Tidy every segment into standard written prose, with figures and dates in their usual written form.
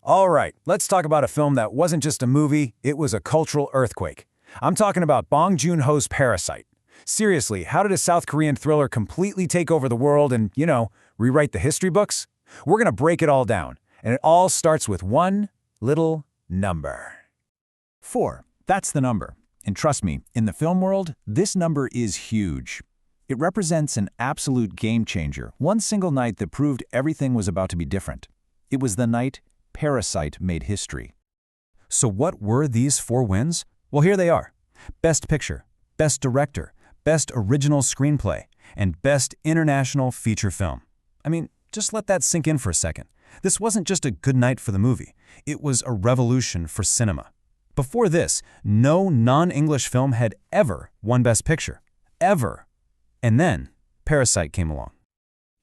All right, let's talk about a film that wasn't just a movie, it was a cultural earthquake. I'm talking about Bong Joon-ho's Parasite. Seriously, how did a South Korean thriller completely take over the world and, rewrite the history books? We're gonna break it all down, and it all starts with one little number. 4. That's the number. And trust me, in the film world, this number is huge. It represents an absolute game changer, one single night that proved everything was about to be different. It was the night Parasite made history. So what were these 4 wins? Well, here they are. Best Picture, Best Director, Best Original Screenplay, and Best International Feature Film. I mean, just let that sink in for a second. This wasn't just a good night for the movie. It was a revolution for cinema. Before this, no non-English film had ever won Best Picture. Ever. And then, Parasite came along.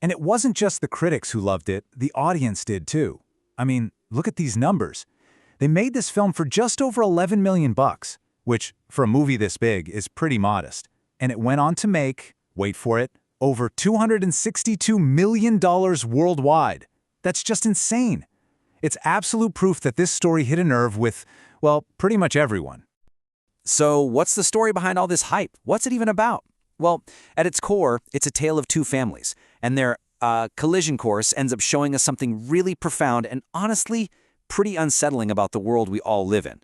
And it wasn't just the critics who loved it, the audience did too. I mean, look at these numbers. They made this film for just over $11 million, which, for a movie this big, is pretty modest. And it went on to make, wait for it, over $262 million worldwide. That's just insane. It's absolute proof that this story hit a nerve with, well, pretty much everyone. So what's the story behind all this hype? What's it even about? Well, at its core, it's a tale of 2 families, and their collision course ends up showing us something really profound and honestly pretty unsettling about the world we all live in.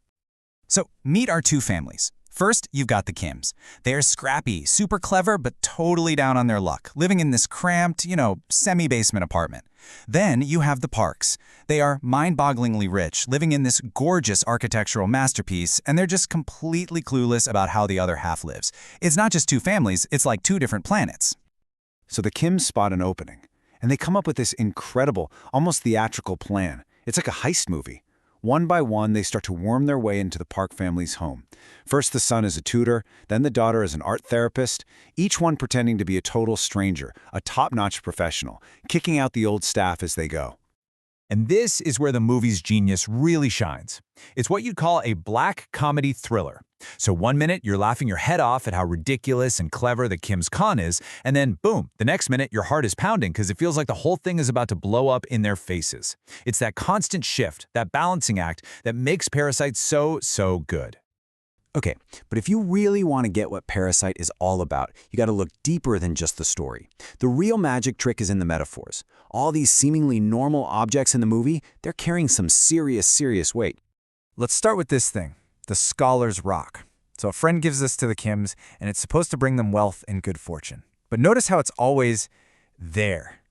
So, meet our 2 families. First, you've got the Kims. They're scrappy, super clever, but totally down on their luck, living in this cramped, semi-basement apartment. Then you have the Parks. They are mind-bogglingly rich, living in this gorgeous architectural masterpiece, and they're just completely clueless about how the other half lives. It's not just 2 families, it's like 2 different planets. So the Kims spot an opening, and they come up with this incredible, almost theatrical plan. It's like a heist movie. One by one, they start to worm their way into the Park family's home. First, the son is a tutor, then the daughter is an art therapist, each one pretending to be a total stranger, a top-notch professional, kicking out the old staff as they go. And this is where the movie's genius really shines. It's what you'd call a black comedy thriller. So one minute, you're laughing your head off at how ridiculous and clever the Kim's con is, and then, boom, the next minute, your heart is pounding because it feels like the whole thing is about to blow up in their faces. It's that constant shift, that balancing act, that makes Parasite so good. Okay, but if you really want to get what Parasite is all about, you got to look deeper than just the story. The real magic trick is in the metaphors. All these seemingly normal objects in the movie, they're carrying some serious weight. Let's start with this thing, the Scholar's Rock. So a friend gives this to the Kims, and it's supposed to bring them wealth and good fortune. But notice how it's always there.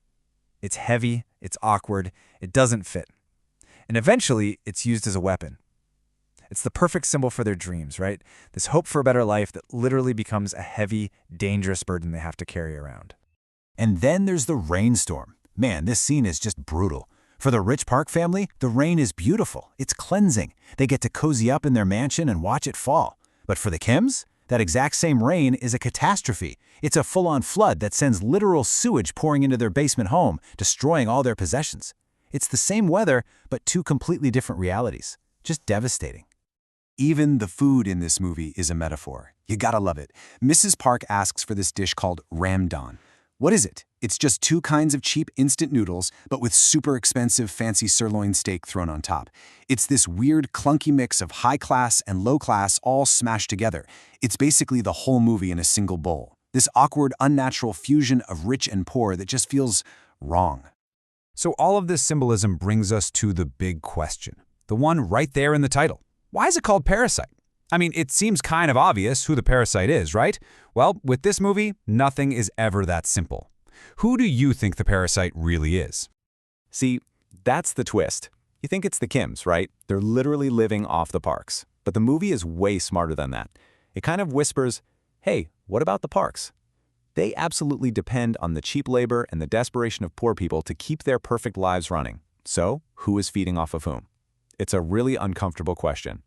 It's heavy, it's awkward, it doesn't fit. And eventually, it's used as a weapon. It's the perfect symbol for their dreams, right? This hope for a better life that literally becomes a heavy, dangerous burden they have to carry around. And then there's the rainstorm. Man, this scene is just brutal. For the rich Park family, the rain is beautiful. It's cleansing. They get to cozy up in their mansion and watch it fall. But for the Kims, that exact same rain is a catastrophe. It's a full-on flood that sends literal sewage pouring into their basement home, destroying all their possessions. It's the same weather, but 2 completely different realities. Just devastating. Even the food in this movie is a metaphor. You gotta love it. Mrs. Park asks for this dish called ramdon. What is it? It's just 2 kinds of cheap instant noodles, but with super expensive fancy sirloin steak thrown on top. It's this weird, clunky mix of high class and low class all smashed together. It's basically the whole movie in a single bowl. This awkward, unnatural fusion of rich and poor that just feels wrong. So all of this symbolism brings us to the big question, the one right there in the title. Why is it called Parasite? I mean, it seems kind of obvious who the parasite is, right? Well, with this movie, nothing is ever that simple. Who do you think the parasite really is? See, that's the twist. You think it's the Kims, right? They're literally living off the Parks. But the movie is way smarter than that. It kind of whispers, hey, what about the Parks? They absolutely depend on the cheap labor and the desperation of poor people to keep their perfect lives running. So, who is feeding off of whom? It's a really uncomfortable question.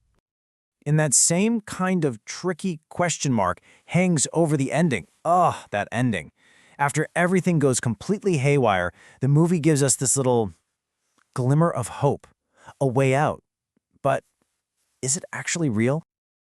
And that same kind of tricky question mark hangs over the ending. Ugh, that ending. After everything goes completely haywire, the movie gives us this little glimmer of hope, a way out. But is it actually real?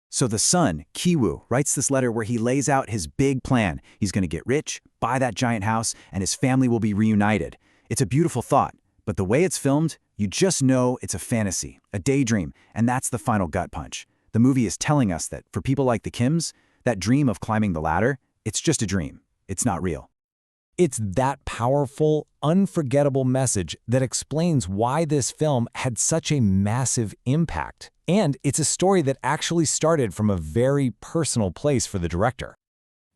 So the son, Kiwoo, writes this letter where he lays out his big plan. He's going to get rich, buy that giant house, and his family will be reunited. It's a beautiful thought, but the way it's filmed, You just know it's a fantasy, a daydream, and that's the final gut punch. The movie is telling us that for people like the Kims, that dream of climbing the ladder, it's just a dream. It's not real. It's that powerful, unforgettable message that explains why this film had such a massive impact. And it's a story that actually started from a very personal place for the director.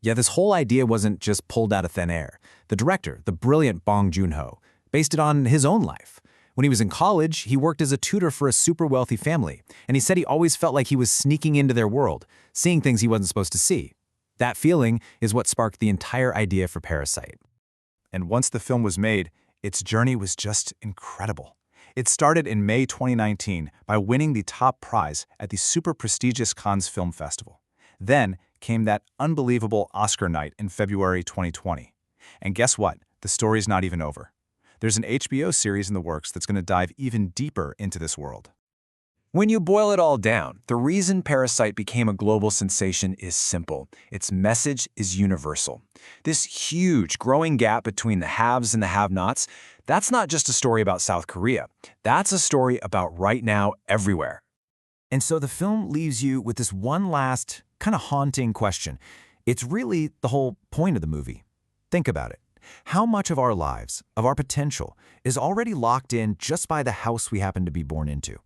Yeah, this whole idea wasn't just pulled out of thin air. The director, the brilliant Bong Joon-ho, based it on his own life. When he was in college, he worked as a tutor for a super wealthy family, and he said he always felt like he was sneaking into their world, seeing things he wasn't supposed to see. That feeling is what sparked the entire idea for Parasite. And once the film was made, its journey was just incredible. It started in May 2019 by winning the top prize at the super prestigious Cannes Film Festival. Then came that unbelievable Oscar night in February 2020. And guess what? The story's not even over. There's an HBO series in the works that's going to dive even deeper into this world. When you boil it all down, the reason Parasite became a global sensation is simple. Its message is universal. This huge, growing gap between the haves and the have-nots, that's not just a story about South Korea. That's a story about right now everywhere. And so the film leaves you with this one last, kind of haunting question. It's really the whole point of the movie. Think about it. How much of our lives, of our potential, is already locked in just by the house we happen to be born into?